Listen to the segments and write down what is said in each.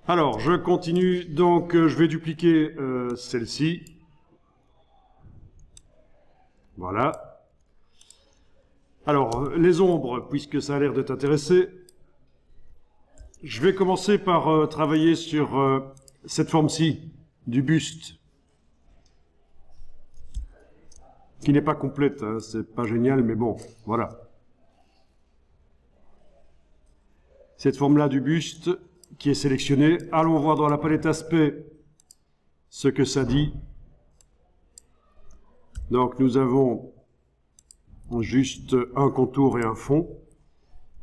Alors, je continue. Donc, je vais dupliquer celle-ci. Voilà. Alors, les ombres, puisque ça a l'air de t'intéresser, je vais commencer par travailler sur cette forme-ci, du buste, qui n'est pas complète, hein, c'est pas génial, mais bon, voilà. Cette forme-là du buste qui est sélectionnée. Allons voir dans la palette aspect ce que ça dit. Donc nous avons juste un contour et un fond.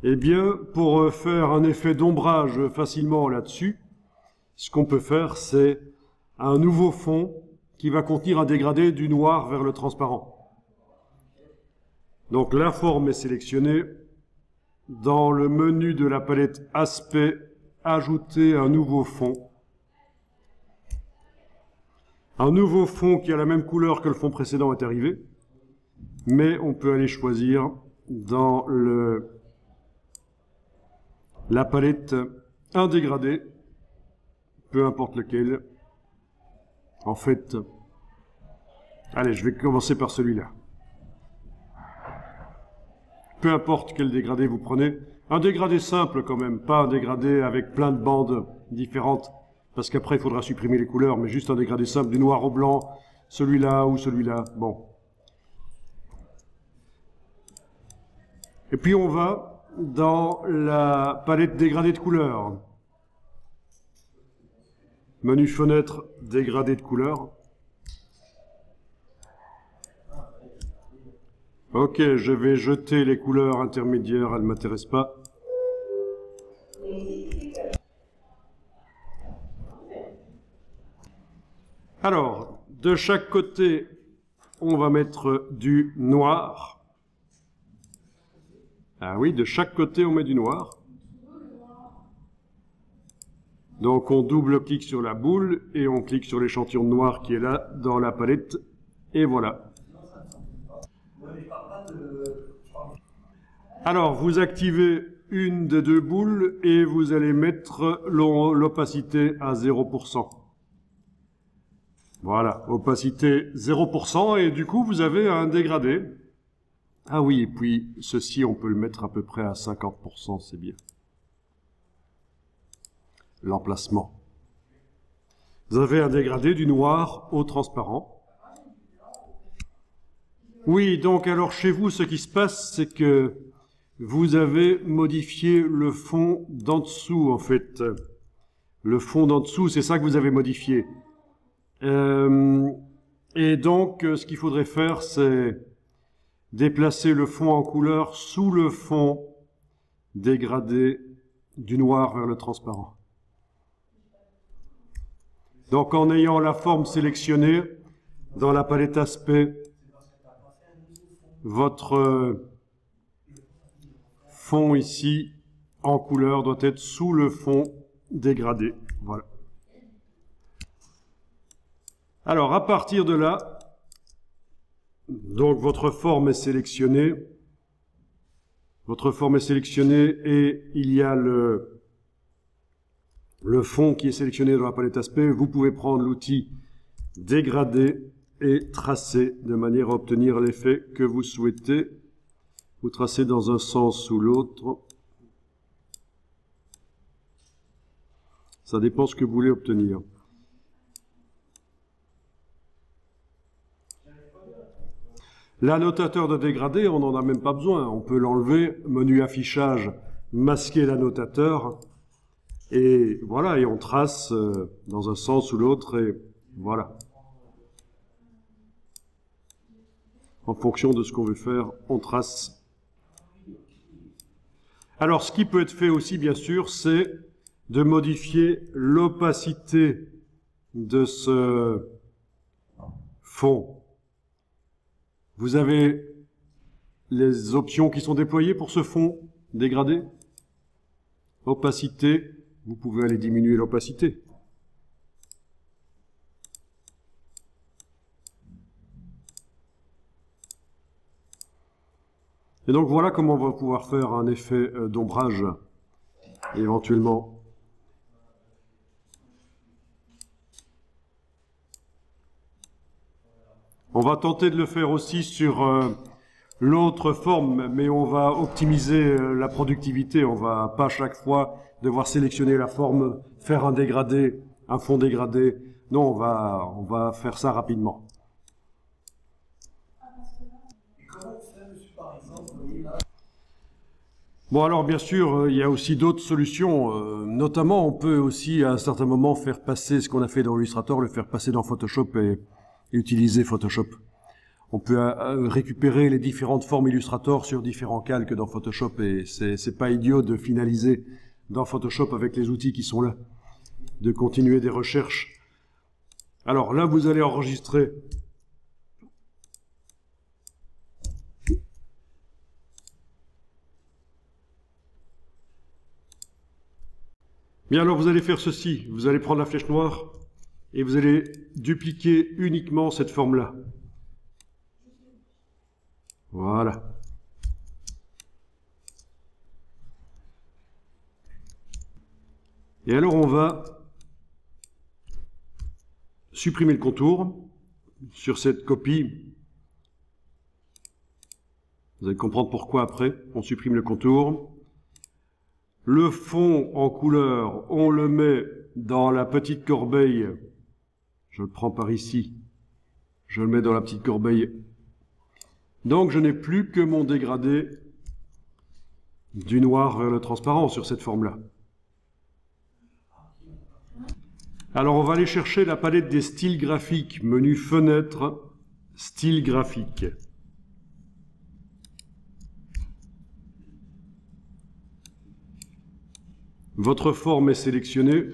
Eh bien, pour faire un effet d'ombrage facilement là-dessus, ce qu'on peut faire, c'est un nouveau fond qui va contenir un dégradé du noir vers le transparent. Donc la forme est sélectionnée. Dans le menu de la palette aspect, ajouter un nouveau fond. Un nouveau fond qui a la même couleur que le fond précédent est arrivé, mais on peut aller choisir dans la palette un dégradé, peu importe lequel. En fait, allez, je vais commencer par celui-là. Peu importe quel dégradé vous prenez, un dégradé simple quand même, pas un dégradé avec plein de bandes différentes, parce qu'après il faudra supprimer les couleurs, mais juste un dégradé simple, du noir au blanc, celui-là ou celui-là, bon. Et puis on va dans la palette dégradé de couleurs. Menu fenêtre, dégradé de couleurs. Ok, je vais jeter les couleurs intermédiaires, elles ne m'intéressent pas. Alors, de chaque côté, on va mettre du noir. Ah oui, de chaque côté, on met du noir. Donc, on double-clique sur la boule et on clique sur l'échantillon de noir qui est là dans la palette. Et voilà. Alors, vous activez une des deux boules et vous allez mettre l'opacité à 0%. Voilà, opacité 0% et du coup, vous avez un dégradé. Ah oui, et puis ceci, on peut le mettre à peu près à 50%, c'est bien. L'emplacement. Vous avez un dégradé du noir au transparent. Oui, donc alors chez vous, ce qui se passe, c'est que vous avez modifié le fond d'en dessous, en fait. Le fond d'en dessous, c'est ça que vous avez modifié. Et donc, ce qu'il faudrait faire, c'est déplacer le fond en couleur sous le fond dégradé du noir vers le transparent. Donc, en ayant la forme sélectionnée, dans la palette aspect, votre fond ici, en couleur, doit être sous le fond dégradé. Voilà. Alors, à partir de là, donc votre forme est sélectionnée. Votre forme est sélectionnée et il y a le fond qui est sélectionné dans la palette aspect. Vous pouvez prendre l'outil dégrader et tracer de manière à obtenir l'effet que vous souhaitez. Vous tracez dans un sens ou l'autre. Ça dépend ce que vous voulez obtenir. L'annotateur de dégradé, on n'en a même pas besoin. On peut l'enlever, menu affichage, masquer l'annotateur. Et voilà, et on trace dans un sens ou l'autre, et voilà. En fonction de ce qu'on veut faire, on trace. Alors, ce qui peut être fait aussi, bien sûr, c'est de modifier l'opacité de ce fond. Vous avez les options qui sont déployées pour ce fond dégradé. Opacité, vous pouvez aller diminuer l'opacité. Et donc voilà comment on va pouvoir faire un effet d'ombrage, éventuellement. On va tenter de le faire aussi sur l'autre forme, mais on va optimiser la productivité. On va pas chaque fois devoir sélectionner la forme, faire un dégradé, un fond dégradé. Non, on va faire ça rapidement. Bon, alors bien sûr, il y a aussi d'autres solutions. Notamment, on peut aussi à un certain moment faire passer ce qu'on a fait dans Illustrator, le faire passer dans Photoshop et utiliser Photoshop. On peut récupérer les différentes formes Illustrator sur différents calques dans Photoshop et c'est pas idiot de finaliser dans Photoshop avec les outils qui sont là, de continuer des recherches. Alors là, vous allez enregistrer bien, alors vous allez faire ceci, vous allez prendre la flèche noire et vous allez dupliquer uniquement cette forme-là. Voilà. Et alors on va supprimer le contour sur cette copie. Vous allez comprendre pourquoi après. On supprime le contour. Le fond en couleur, on le met dans la petite corbeille. Je le prends par ici. Je le mets dans la petite corbeille. Donc je n'ai plus que mon dégradé du noir vers le transparent sur cette forme-là. Alors on va aller chercher la palette des styles graphiques, menu fenêtre, style graphique. Votre forme est sélectionnée.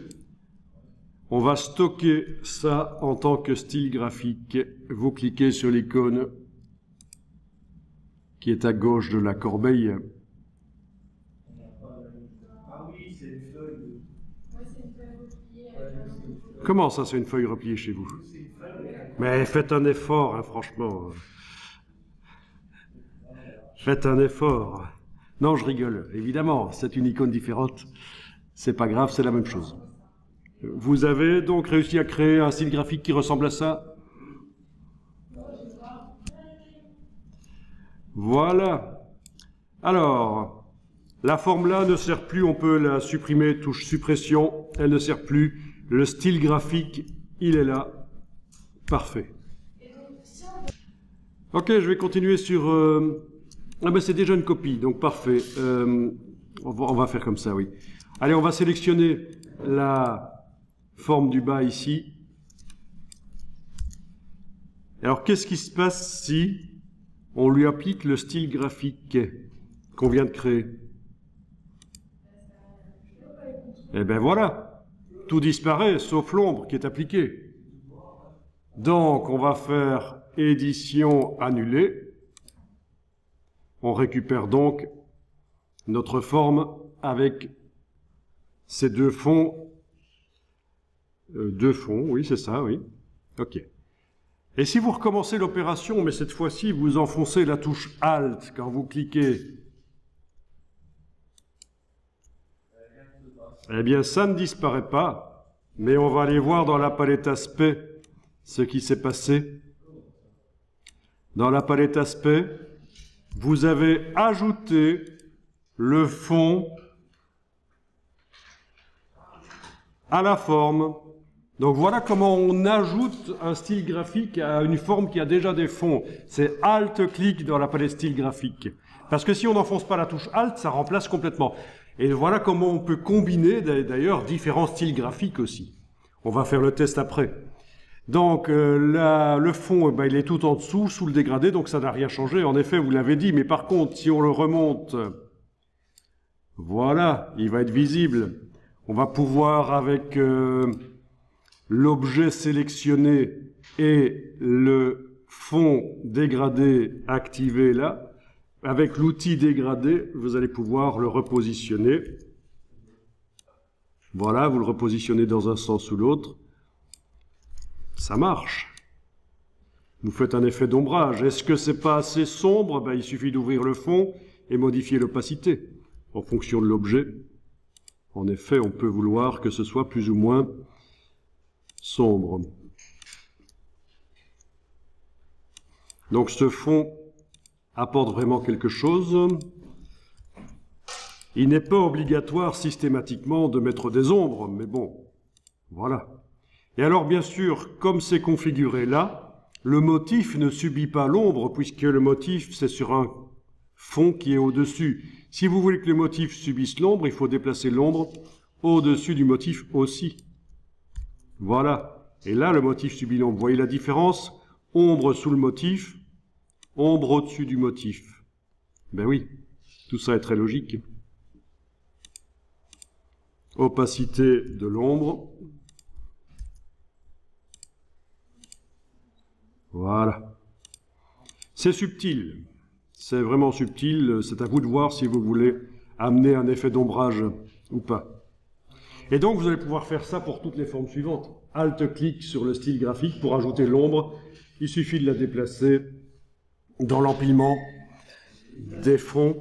On va stocker ça en tant que style graphique. Vous cliquez sur l'icône qui est à gauche de la corbeille. Comment ça, c'est une feuille repliée chez vous? Mais faites un effort, hein, franchement. Faites un effort. Non, je rigole. Évidemment, c'est une icône différente. C'est pas grave, c'est la même chose. Vous avez donc réussi à créer un style graphique qui ressemble à ça? Voilà. Alors, la forme là ne sert plus, on peut la supprimer, touche suppression, elle ne sert plus. Le style graphique, il est là. Parfait. Ok, je vais continuer sur... Ah ben c'est déjà une copie, donc parfait. On va faire comme ça, oui. Allez, on va sélectionner la forme du bas ici. Alors, qu'est-ce qui se passe si on lui applique le style graphique qu'on vient de créer? Eh ben voilà, tout disparaît, sauf l'ombre qui est appliquée. Donc, on va faire édition annulée. On récupère donc notre forme avec ces deux fonds. Deux fonds, oui, c'est ça, oui. OK. Et si vous recommencez l'opération, mais cette fois-ci, vous enfoncez la touche Alt quand vous cliquez, eh bien, ça ne disparaît pas, mais on va aller voir dans la palette aspect ce qui s'est passé. Dans la palette aspect, vous avez ajouté le fond à la forme. Donc voilà comment on ajoute un style graphique à une forme qui a déjà des fonds. C'est Alt-clic dans la palette style graphique. Parce que si on n'enfonce pas la touche Alt, ça remplace complètement. Et voilà comment on peut combiner d'ailleurs différents styles graphiques aussi. On va faire le test après. Donc là, le fond, il est tout en dessous, sous le dégradé, donc ça n'a rien changé. En effet, vous l'avez dit, mais par contre, si on le remonte, voilà, il va être visible. On va pouvoir, avec l'objet sélectionné et le fond dégradé activé là, avec l'outil dégradé, vous allez pouvoir le repositionner. Voilà, vous le repositionnez dans un sens ou l'autre. Ça marche. Vous faites un effet d'ombrage. Est-ce que c'est pas assez sombre? Il suffit d'ouvrir le fond et modifier l'opacité en fonction de l'objet. En effet, on peut vouloir que ce soit plus ou moins sombre. Donc ce fond apporte vraiment quelque chose. Il n'est pas obligatoire systématiquement de mettre des ombres, mais bon, voilà. Et alors bien sûr, comme c'est configuré là, le motif ne subit pas l'ombre, puisque le motif c'est sur un fond qui est au-dessus. Si vous voulez que le motif subisse l'ombre, il faut déplacer l'ombre au-dessus du motif aussi. Voilà. Et là, le motif subit l'ombre. Vous voyez la différence? Ombre sous le motif, ombre au-dessus du motif. Ben oui, tout ça est très logique. Opacité de l'ombre. Voilà. C'est subtil. C'est vraiment subtil. C'est à vous de voir si vous voulez amener un effet d'ombrage ou pas. Et donc, vous allez pouvoir faire ça pour toutes les formes suivantes. Alt-clic sur le style graphique pour ajouter l'ombre. Il suffit de la déplacer dans l'empilement des fonds